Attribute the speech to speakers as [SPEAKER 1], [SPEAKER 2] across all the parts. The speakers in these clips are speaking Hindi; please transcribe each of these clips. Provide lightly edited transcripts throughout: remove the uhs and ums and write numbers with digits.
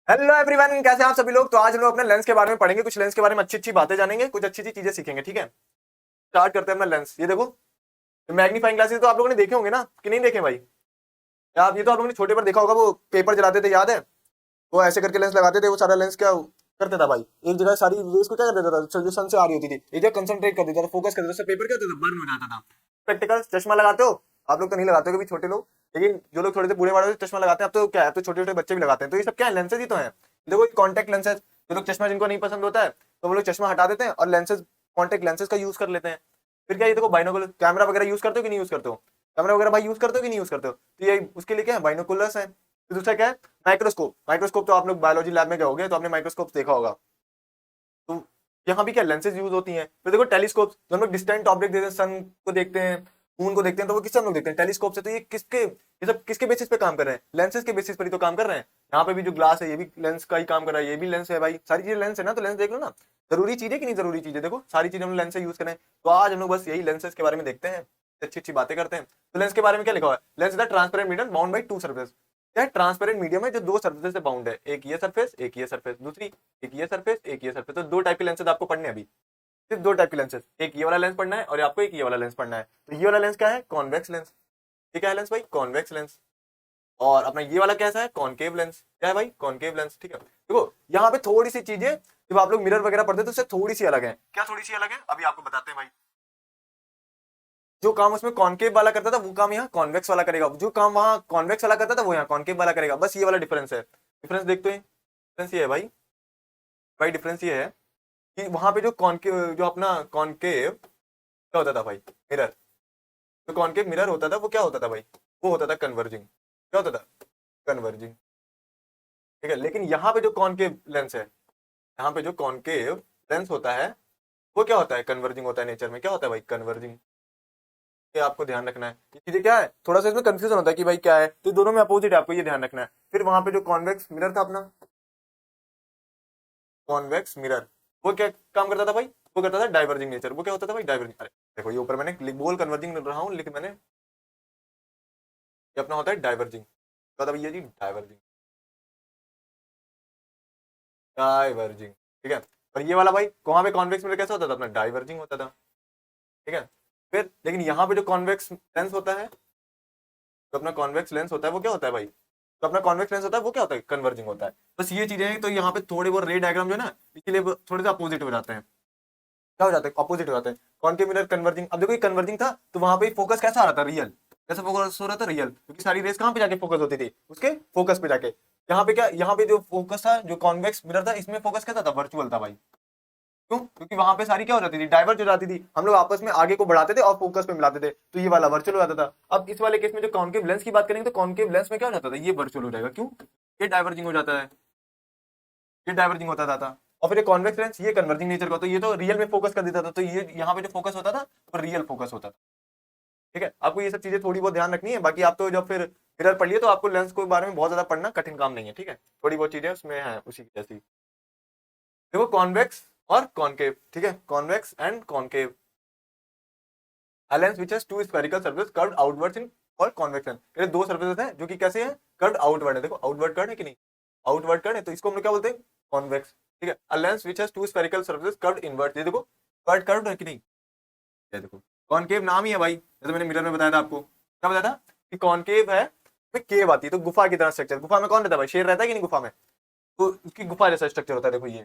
[SPEAKER 1] हेलो एवरीवन, कैसे हैं आप सभी लोग। तो आज हम लोग अपने लेंस के बारे में पढ़ेंगे, कुछ लेंस के बारे में अच्छी अच्छी बातें जानेंगे, कुछ अच्छी अच्छी चीजें सीखेंगे। ठीक है, स्टार्ट करते हैं अपना लेंस। ये देखो, मैग्नीफाइंग ग्लासेस तो आप लोगों ने देखे होंगे ना, कि नहीं देखे भाई। आप ये तो आप लोगों ने छोटे पर देखा होगा, वो पेपर जलाते थे, याद है। वो ऐसे करके लेंस लगाते थे, वो सारा लेंस क्या करता था भाई, एक जगह सारी रेस को क्या कर देता था, जो सन से आ रही होती थी, एक जगह कंसंट्रेट कर देता था, फोकस कर देता था, पेपर क्या होता था, बर्न हो जाता था। प्रैक्टिकल चश्मा लगाते हो आप लोग, तो नहीं लगाते हो कभी, छोटे लोग। लेकिन जो लोग थोड़े से बूढ़े वाले चश्मा लगाते हैं, अब तो क्या है, अब तो छोटे छोटे बच्चे भी लगाते हैं। तो ये सब क्या है, लेंसेज ही तो है। देखो, कॉन्टेक्ट लेंसेज, जो लोग चश्मा जिनको नहीं पसंद होता है, तो वो लोग चश्मा हटा देते हैं और लेंसेज, कॉन्टेक्ट लेंसेज का यूज कर लेते हैं। फिर क्या, ये देखो बाइनोकुलर, कैमरा वगैरह यूज करते हो कि नहीं यूज करते हो, कैमरा वगैरह भाई यूज करते हो कि नहीं यूज करते हो। तो ये उसके लिए क्या है, बाइनोकुलर्स है। फिर दूसरा क्या है, माइक्रोस्कोप। माइक्रोस्कोप तो आप लोग बायोलॉजी लैब में गए होगे, तो आपने माइक्रोस्कोप देखा होगा। तो यहाँ भी क्या लेंसेज यूज होती हैं। फिर देखो टेलीस्कोप, जो हम लोग डिस्टेंट ऑब्जेक्ट देखते हैं, सन को देखते हैं, मून को देखते हैं, तो वो किससे हम लोग देखते हैं, टेलीस्कोप से। तो ये किसके, ये सब किसके बेसिस पे काम कर रहे हैं, लेंसेज के बेसिस पर ही तो काम कर रहे हैं। यहाँ पे भी जो ग्लास है, ये भी लेंस का ही काम कर रहा है, ये भी लेंस है भाई, सारी चीजें लेंस है ना। तो लेंस देख लो ना, जरूरी चीज है कि नहीं जरूरी चीज है। देखो सारी चीजें हम लेंस से यूज करें। तो आज हम लोग बस यही लेंसेज के बारे में देखते हैं, अच्छी अच्छी बातें करते हैं। तो लेंस के बारे में क्या लिखा हुआ है, lens is the transparent medium bound by two surface. क्या है, ट्रांसपेरेंट मीडियम है जो दो सरफेस से बाउंड है, एक ये सरफेस, एक ये सरफेस, दूसरी एक ये सरफेस, एक ये सरफेस। तो दो टाइप के लेंसेज आपको पढ़ने हैं अभी, सिर्फ दो टाइप के लेंसेज, एक ये वाला लेंस पढ़ना है और आपको एक ये वाला लेंस पढ़ना है। तो ये वाला लेंस क्या है, कॉन्वेक्स लेंस। ये क्या है लेंस भाई, कॉन्वेक्स लेंस। और अपना ये वाला कैसा है, कॉनकेव लेंस। क्या है भाई, कॉनकेव लेंस। ठीक है, देखो यहाँ पे थोड़ी सी चीजें, जब आप लोग मिरर वगैरह पढ़ते हैं तो उससे थोड़ी सी अलग है। क्या थोड़ी सी अलग है, अभी आपको बताते हैं भाई। जो काम उसमें कॉनकेव वाला करता था, वो काम यहाँ कॉन्वेक्स वाला करेगा। जो काम वहाँ कॉन्वेक्स वाला करता था, वो यहाँ कॉनकेव वाला करेगा। बस ये वाला डिफरेंस है। डिफरेंस देखते हैं, डिफरेंस ये है भाई। भाई डिफरेंस ये है कि वहां पे जो कॉनकेव, जो अपना कॉनकेव क्या होता था भाई, मिरर, जो कॉनकेव मिरर होता था वो क्या होता था भाई, वो होता था कन्वर्जिंग। क्या होता था, कन्वर्जिंग। ठीक है, लेकिन यहाँ पे जो कॉनकेव लेंस है, यहाँ पे जो कॉनकेव लेंस होता है, वो क्या होता है, कन्वर्जिंग होता है। नेचर में क्या होता है भाई, कन्वर्जिंग। ये आपको ध्यान रखना है। ये चीजें क्या है, थोड़ा सा इसमें कंफ्यूजन होता है कि भाई क्या है, तो दोनों में अपोजिट है, आपको ये ध्यान रखना है। फिर वहां पे जो कॉन्वेक्स मिरर था अपना, कॉन्वेक्स मिरर, वो क्या काम करता था भाई, वो करता था डाइवर्जिंग नेचर। वो क्या होता था भाई, डाइवर्जिंग। अरे देखो, ये ऊपर मैंने बोल कन्वर्जिंग रहा हूँ, लेकिन मैंने, ये अपना होता है डाइवर्जिंग। क्या होता है भैया जी, डाइवर्जिंग, डाइवर्जिंग। ठीक है, और ये वाला भाई वहां पे कॉन्वेक्स मिरर कैसा होता था, अपना डाइवर्जिंग होता था। ठीक है, फिर लेकिन यहाँ पे जो कॉन्वेक्स लेंस होता है, जो अपना कॉन्वेक्स लेंस होता है, वो क्या होता है भाई, तो अपना कॉन्वेक्स लेंस होता है, वो क्या होता है, कन्वर्जिंग होता है। बस ये चीजें हैं। तो यहाँ पे थोड़े वो रे डायग्राम जो है ना, इसलिए वो थोड़े से अपोजिट हो जाते हैं। क्या हो जाता है, अपोजिट हो जाते हैं। Concave mirror converging. अब देखो ये कन्वर्जिंग था, तो वहां पे फोकस कैसा आ रहा था, रियल। कैसा फोकस हो रहा था, रियल, क्योंकि सारी रेस कहाँ पे जाके फोकस होती थी, उसके फोकस पे जाके। यहाँ पे क्या, यहाँ पे जो फोकस था, जो कॉन्वेक्स मिरर था, इसमें फोकस कैसा था, वर्चुअल था भाई। क्यों, क्योंकि वहां पे सारी क्या हो जाती थी, डाइवर्ज हो जाती थी। हम लोग आपस में आगे को बढ़ाते थे और फोकस पे मिलाते थे, तो ये वाला वर्चुअल हो जाता था। अब इस वाले केस में जो कॉन्केव लेंस की बात करेंगे, तो कॉन्केव लेंस में क्या हो जाता था, ये वर्चुअल हो जाएगा। क्यों, ये डाइवर्जिंग हो जाता है, ये डाइवर्जिंग होता था। और फिर ये कॉन्वेक्स लेंस, ये कन्वर्जिंग नेचर का, तो ये तो रियल में फोकस कर देता था। तो ये यहाँ पे जो फोकस होता था, वो रियल फोकस होता था। ठीक है, आपको ये सब चीजें थोड़ी बहुत ध्यान रखनी है। बाकी आप तो जब फिर मिरर पढ़ लिए, तो आपको लेंस के बारे में बहुत ज्यादा पढ़ना कठिन काम नहीं है। ठीक है, थोड़ी बहुत चीजें उसमें है उसी की जैसी। देखो कॉन्वेक्स और कॉनकेव। ठीक है, convex and concave. A lens which has two spherical surfaces curved outwards in called convex lens। ये दो सर्फेसेस हैं जो कि कैसे हैं, कर्व्ड आउटवर्ड है। देखो आउटवर्ड कर्व है कि नहीं, आउटवर्ड कर्व है, तो इसको हम लोग क्या बोलते हैं, कॉन्वेक्स। ठीक है, A lens which has two spherical surfaces curved inwards। ये देखो कर्व्ड कर्व्ड है कि नहीं, ये देखो कॉनकेव नाम ही है भाई, जैसे मैंने मिरर में बताया था आपको। क्या बताया था कि कॉनकेव है, में केव आती है, तो गुफा की तरह स्ट्रक्चर। गुफा में कौन रहता है भाई, शेर रहता है कि नहीं गुफा में, तो उसकी गुफा जैसा स्ट्रक्चर होता है। देखो ये,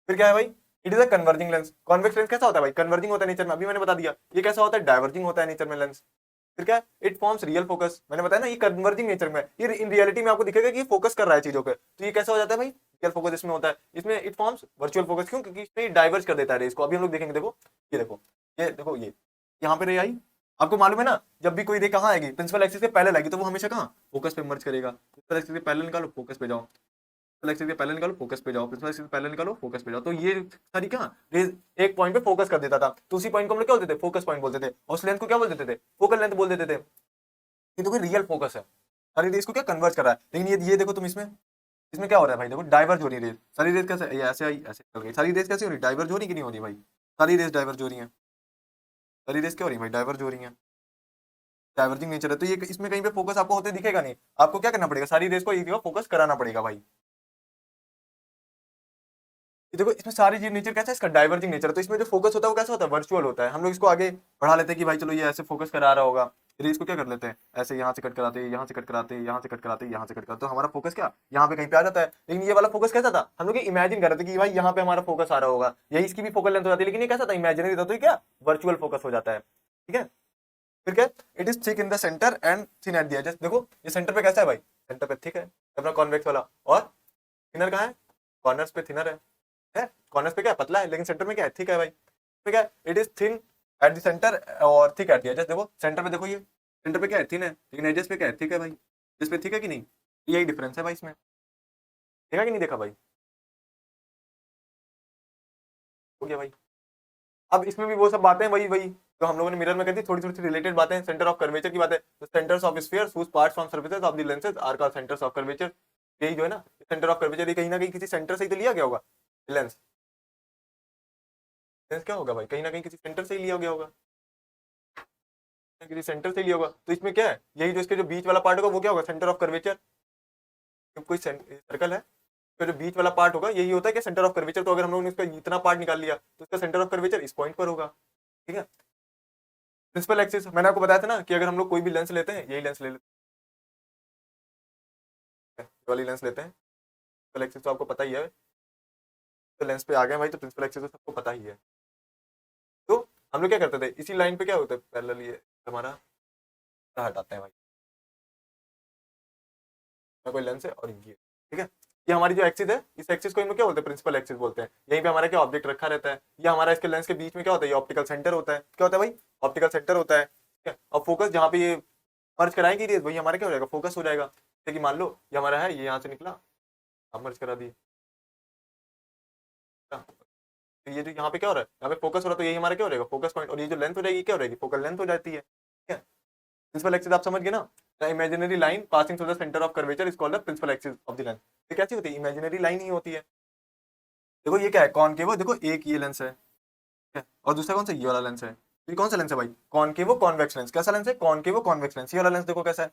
[SPEAKER 1] फिर क्या है भाई, it is a converging lens. Convex lens कैसा होता है भाई, कन्वर्जिंग होता है नेचर में, अभी मैंने बता दिया। ये कैसा होता है, डाइवर्जिंग होता है नेचर में लेंस। फिर क्या है, इट फॉर्म्स रियल फोकस। मैंने बताया ना, ये कन्वर्जिंग नेचर में, ये इन रियलिटी में आपको दिखेगा कि ये फोकस कर रहा है चीजों पे। तो ये कैसा हो जाता है भाई, रियल फोकस इसमें होता है। इसमें इट फॉर्म्स वर्चुअल फोकस। क्यों, क्योंकि इसमें डाइवर्ज कर देता है रेस को। अभी हम लोग देखेंगे, देखो ये देखो, ये देखो, ये यहाँ पे रे आई, आपको मालूम है ना, जब भी कोई रे कहाँ आएगी, प्रिंसिपल एक्सिस के पहले लगेगी, तो वो हमेशा कहाँ, फोकस पे मर्ज करेगा। प्रिंसिपल एक्सिस के पहले निकालो, फोकस पे जाओ, एक्सिस के पहले निकालो, फोकस पे जाओ, प्रिंसिपल एक्सिस के पहले निकालो, फोकस पे जाओ। तो ये सारी क्या, रेज एक पॉइंट पे फोकस कर देता था। तो उसी पॉइंट को हम लोग क्या बोलते थे, फोकस पॉइंट बोलते थे। और उस लेंथ को क्या बोल देते थे, फोकल लेंथ बोल देते थे। ये देखो रियल फोकस है, सारी रेस को क्या कन्वर्ट कर रहा है। लेकिन ये देखो तुम इसमें, इसमें क्या हो रहा है भाई, देखो डाइवर्ज हो रही है रेस। सारी रेस कैसे, ये ऐसे आई ऐसे चल गई, सारी रेस कैसे हो रही है, डाइवर्ज हो रही कि नहीं हो रही भाई, सारी रेस डाइवर्ज हो रही है। सारी रेस क्या हो रही है भाई, डाइवर्ज हो रही है। डाइवर्जिंग नेचर है, तो ये इसमें कहीं पे फोकस आपको होते दिखेगा नहीं। आपको क्या करना पड़ेगा, सारी रेस को एक जगह फोकस कराना पड़ेगा भाई। ये देखो इसमें सारी चीज नेचर कैसा है, इसका डाइवर्जिंग नेचर है। तो इसमें जो फोकस होता है वो कैसा होता है, वर्चुअल होता है। हम लोग इसको आगे बढ़ा लेते हैं कि भाई चलो ये ऐसे फोकस करा रहा होगा, फिर इसको क्या कर लेते हैं, ऐसे यहाँ से कट कराते हैं, यहाँ से कट कराते हैं, यहाँ से कट कराते हैं, यहाँ से कट कराते हैं, तो हमारा फोकस क्या यहाँ पे कहीं पे आ जाता है। लेकिन ये वाला फोकस कैसा था, हम लोग इमेजिन कर रहे थे कि भाई यहाँ पे हमारा फोकस आ रहा होगा, यही इसकी भी फोकल लेंथ हो जाती है, लेकिन ये कैसा था, इमेजिनरी था, तो ये क्या वर्चुअल फोकस हो जाता है। ठीक है, फिर क्या, it is thick in the centre and thin at the edges. देखो ये सेंटर पे कैसा है भाई, सेंटर पे थिक है अपना कॉन्वेक्स वाला, और थिनर कहाँ है, कॉर्नर्स पे थिनर है कॉर्नर्स पे क्या है, पतला है, लेकिन सेंटर में क्या है, थिक है भाई। ठीक है, it is thin at the centre और थिक एट द एजेस। देखो सेंटर पे देखो, ये सेंटर पे क्या है, थिन है, लेकिन एजेस पे क्या है, थिक है भाई। इस पे थिक है कि नहीं, यही डिफरेंस है भाई इसमें, देखा कि नहीं देखा भाई, हो गया भाई। अब इसमें भी वो सब बातें वही वही तो हम लोगों ने मिरर में कर दी, थोड़ी थोड़ी सी रिलेटेड बातें, सेंटर ऑफ कर्वेचर की बात है, तो centres of spheres whose parts from surfaces of the lenses are called centres of curvature. यही जो है ना सेंटर ऑफ कर्वेचर, ये कहीं ना कहीं किसी सेंटर से ही तो लिया गया होगा, लेंस, लेंस क्या होगा भाई, कहीं ना कहीं किसी सेंटर से ही लिया गया होगा, किसी सेंटर से ही लिया होगा। तो इसमें क्या है, यही जो इसके जो बीच वाला पार्ट होगा वो क्या होगा, सेंटर ऑफ कर्वेचर। कोई सर्कल है तो जो बीच वाला पार्ट होगा यही होता है कि सेंटर ऑफ कर्वेचर। तो अगर हम लोगों ने इसका इतना पार्ट निकाल लिया तो इसका सेंटर ऑफ कर्वेचर इस पॉइंट पर होगा। ठीक है, प्रिंसिपल एक्सिस मैंने आपको बताया था ना कि अगर हम लोग कोई भी लेंस लेते हैं, यही लेंस ले लेते हैं, वाली लेंस लेते हैं, प्रिंसिपल एक्सिस तो आपको पता ही है, तो लेंस पे आ गए भाई, तो प्रिंसिपल एक्सिस तो सबको पता ही है। तो हम लोग क्या करते थे, इसी लाइन पे क्या होता है, पैरेलल ये हमारा हटाते हैं भाई, कोई लेंस है और ये, ठीक है, ये हमारी जो एक्सिस है, इस एक्सिस को हम लोग क्या बोलते हैं, प्रिंसिपल एक्सिस बोलते हैं। यहीं पे हमारा क्या ऑब्जेक्ट रखा रहता है, ये हमारा इसके लेंस के बीच में क्या होता है, ये ऑप्टिकल सेंटर होता है। क्या होता है भाई, ऑप्टिकल सेंटर होता है। ठीक है, और फोकस जहाँ पे ये मर्ज कराएंगे रेज, वही हमारा क्या हो जाएगा, फोकस हो जाएगा। जैसे कि मान लो ये हमारा है, ये यहाँ से निकला, आप मर्ज करा दिए, तो ये जो यहाँ पे क्या हो रहा है, यहाँ पे फोकस हो रहा है, तो यही हमारा क्या हो जाएगा, फोकस पॉइंट, और ये जो लेंथ हो जाएगी क्या हो जाएगी, फोकल लेंथ हो जाती है। ठीक है, प्रिंसिपल एक्सिस आप समझ गए ना, the imaginary line passing through the centre of curvature is called the principal axis of the lens. ये कैसी होती है, इमेजिनरी लाइन ही होती है। देखो ये क्या है, कॉनकेव, देखो एक ये लेंस है, ठीक है, और दूसरा कौन सा, ये वाला लेंस है। ये कौन सा लेंस है भाई, कॉनकेव कॉन्वेक्स लेंस। कैसा लेंस है, कॉनकेव कॉन्वेक्स लेंस। ये वाला लेंस देखो कैसा है,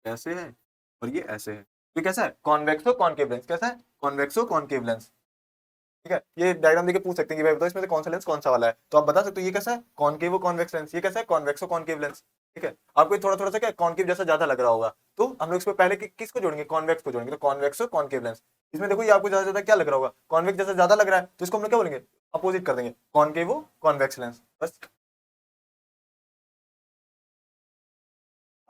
[SPEAKER 1] ऐसे है, और ये ऐसे है। ये कैसा है, कॉन्वेक्सो कॉनकेव लेंस। कैसा है, कॉन्वेक्सो कॉनकेव लेंस। ठीक है, ये डायग्राम देके पूछ सकते हैं कि भाई बताओ इसमें से कौन सा लेंस कौन सा वाला है, तो आप बता सकते हो ये कैसा है, कॉनकेव कॉन्वेक्स लेंस, ये कैसा है, कॉन्वेक्सो कॉनकेव लेंस। ठीक है, आपको थोड़ा थोड़ा सा क्या कॉनकेव जैसा ज्यादा लग रहा होगा, तो हम लोग इसमें पहले किसको जोड़ेंगे, कॉन्वेक्स को जोड़ेंगे, तो कॉन्वेक्सो कॉनकेव लेंस। इसमें देखो ये आपको ज्यादा ज्यादा क्या लग रहा होगा, कॉन्वेक्स जैसा ज्यादा लग रहा है, तो इसको हम लोग क्या बोलेंगे, अपोजिट कर देंगे, कॉनकेव कॉन्वेक्स लेंस, बस।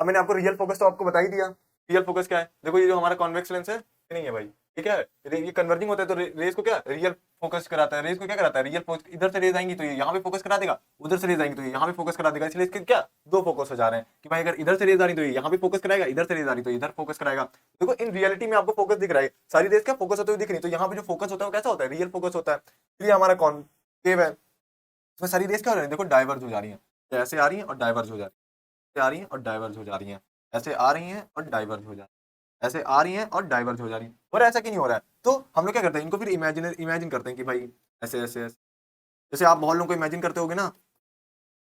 [SPEAKER 1] अब मैंने आपको रियल फोकस तो आपको बता ही दिया, रियल फोकस क्या है, देखो ये जो हमारा कॉन्वेक्स लेंस है, ये नहीं है भाई, ठीक है, ये कन्वर्जिंग होता है, तो रेज को क्या रियल फोकस कराता है, रेज को क्या कराता है, रियल फोकस, इधर से रेज आएंगी तो ये यहाँ पे फोकस करा देगा, उधर से रेज आएंगी तो ये यहाँ पे फोकस करा देगा। इसलिए इसके क्या दो फोकस हो जा रहे हैं कि भाई अगर इधर से रेज आ रही तो ये यहाँ पे फोकस कराएगा, इधर से रेज आ रही तो इधर फोकस कराएगा। देखो इन रियलिटी में आपको फोकस दिख रहा है, सारी रेज क्या फोकस होते हुए दिख रही है, तो यहाँ पे जो फोकस होता है वो कैसा होता है, रियल फोकस होता है। इसलिए हमारा कॉनकेव है, इसमें सारी रेज क्या हो रही है, देखो डाइवर्ज हो जा रही है, ऐसे आ रही है और डाइवर्ज हो जा रही है, आ रही है और डाइवर्ज हो जा रही है, ऐसे आ रही हैं और डाइवर्ज हो जा रही है, ऐसे आ रही हैं और डाइवर्ज हो जा रही है, और ऐसा क्यों नहीं हो रहा है। तो हम लोग क्या करते हैं, इनको फिर इमेजिन करते हैं कि भाई ऐसे ऐसे ऐसे, जैसे आप बहुत लोगों को इमेजिन करते होगे ना,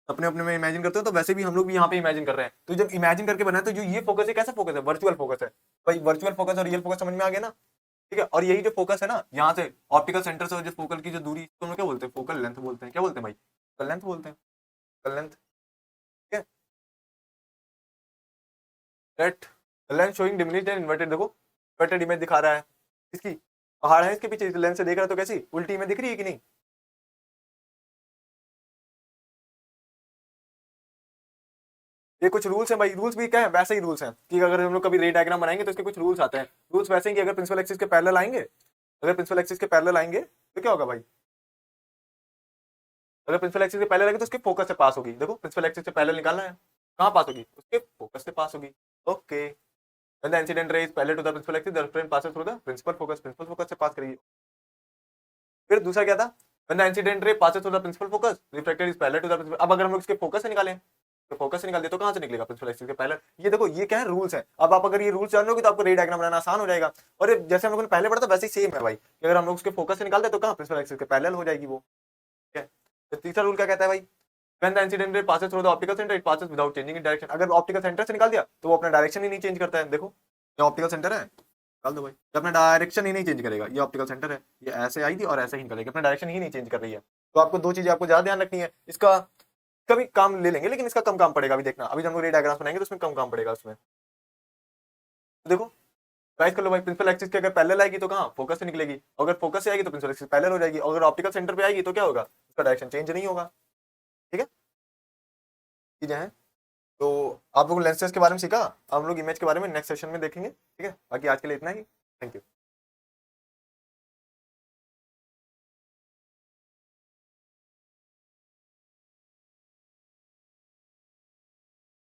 [SPEAKER 1] अपने अपने में इमेजिन करते हो, तो वैसे भी हम लोग भी यहाँ पे इमेजिन कर रहे हैं। तो जब इमेजिन करके बनाए तो जो ये फोकस है कैसा फोकस है, वर्चुअल फोकस है भाई, वर्चुअल फोकस और रियल फोकस समझ में आ गया ना। ठीक है, और यही जो फोकस है ना, यहाँ से ऑप्टिकल सेंटर से जो फोकल की जो दूरी, तो हम लोग क्या बोलते हैं, फोकल लेंथ बोलते हैं। क्या बोलते हैं भाई, फोकल लेंथ बोलते हैं, फोकल लेंथ। ठीक है, let lens showing diminished and inverted, देखो इन्वर्टेड इमेज दिखा रहा है, इसकी पहाड़ है इसके पीछे, लेंस से देख रहा है तो कैसी उल्टी इमेज दिख रही है कि नहीं। ये कुछ रूल्स हैं भाई, रूल्स भी क्या है, वैसे ही रूल्स हैं कि अगर हम लोग कभी रे डायग्राम बनाएंगे तो इसके कुछ रूल्स आते हैं। रूल्स वैसे ही कि अगर प्रिंसिपल एक्सिस के पैरेलल आएंगे, अगर प्रिंसिपल एक्सिस के पैरेलल आएंगे तो क्या होगा भाई, अगर प्रिंसिपल एक्सिस के पैरेलल आएंगे तो उसके फोकस से पास होगी। देखो प्रिंसिपल एक्सिस से पैरेलल निकालना है, कहाँ पास होगी, उसके फोकस से पास होगी। Okay, when the incident ray is parallel to the principal axis, the refraction passes through the principal focus से पास करेगी। फिर दूसरा क्या था, when the incident ray passes through the principal focus, refracted is parallel to the principal। अब अगर हम लोग इसके फोकस से निकालें, तो फोकस से निकाल दे तो कहां से निकलेगा, प्रिंसिपल एक्सिस के पैरेलल। ये देखो ये क्या है, रूल्स है। अब आप अगर ये रूल्स जान लोगे तो आपको रे डायग्राम बनाना आसान हो जाएगा। और जैसे हम लोगों ने पहले पढ़ा था वैसे ही सेम है भाई, कि अगर हम लोग उसके फोकस से निकालते तो कहां, प्रिंसिपल एक्सिस के पैरेलल हो जाएगी वो। ठीक है, तो तीसरा रूल क्या कहता है भाई, when the incident ray passes through the optical center, it passes without changing its direction। अगर ऑप्टिकल सेंटर से निकाल दिया तो वो अपना डायरेक्शन ही नहीं चेंज करता है। देखो ये ऑप्टिकल सेंटर है, डाल दो भाई, ये अपना डायरेक्शन ही नहीं चेंज करेगा, ये ऑप्टिकल सेंटर है, ये ऐसे आई थी और ऐसे ही निकलेगी, अपना डायरेक्शन ही नहीं चेंज कर रही है। तो आपको दो चीजें आपको ज्यादा ध्यान रखनी है, इसका कभी काम ले लेंगे लेकिन इसका कम काम पड़ेगा, अभी देखना, अभी जब हम लोग रे डायग्राम्स बनाएंगे तो उसमें कम काम पड़ेगा उसमें। तो देखो ट्राई कर लो भाई, प्रिंसिपल एक्सिस की अगर पैरेलल आएगी तो कहाँ फोकस से निकलेगी, अगर फोकस से आएगी तो प्रिंसिपल एक्सिस पैरेलल हो जाएगी, अगर ऑप्टिकल सेंटर पे आएगी तो क्या होगा, उसका डायरेक्शन चेंज नहीं होगा। ठीक है, चीजें हैं। तो आप लोग लेंसेज के बारे में सीखा, हम लोग इमेज के बारे में नेक्स्ट सेशन में देखेंगे। ठीक है, बाकी आज के लिए इतना ही, थैंक यू।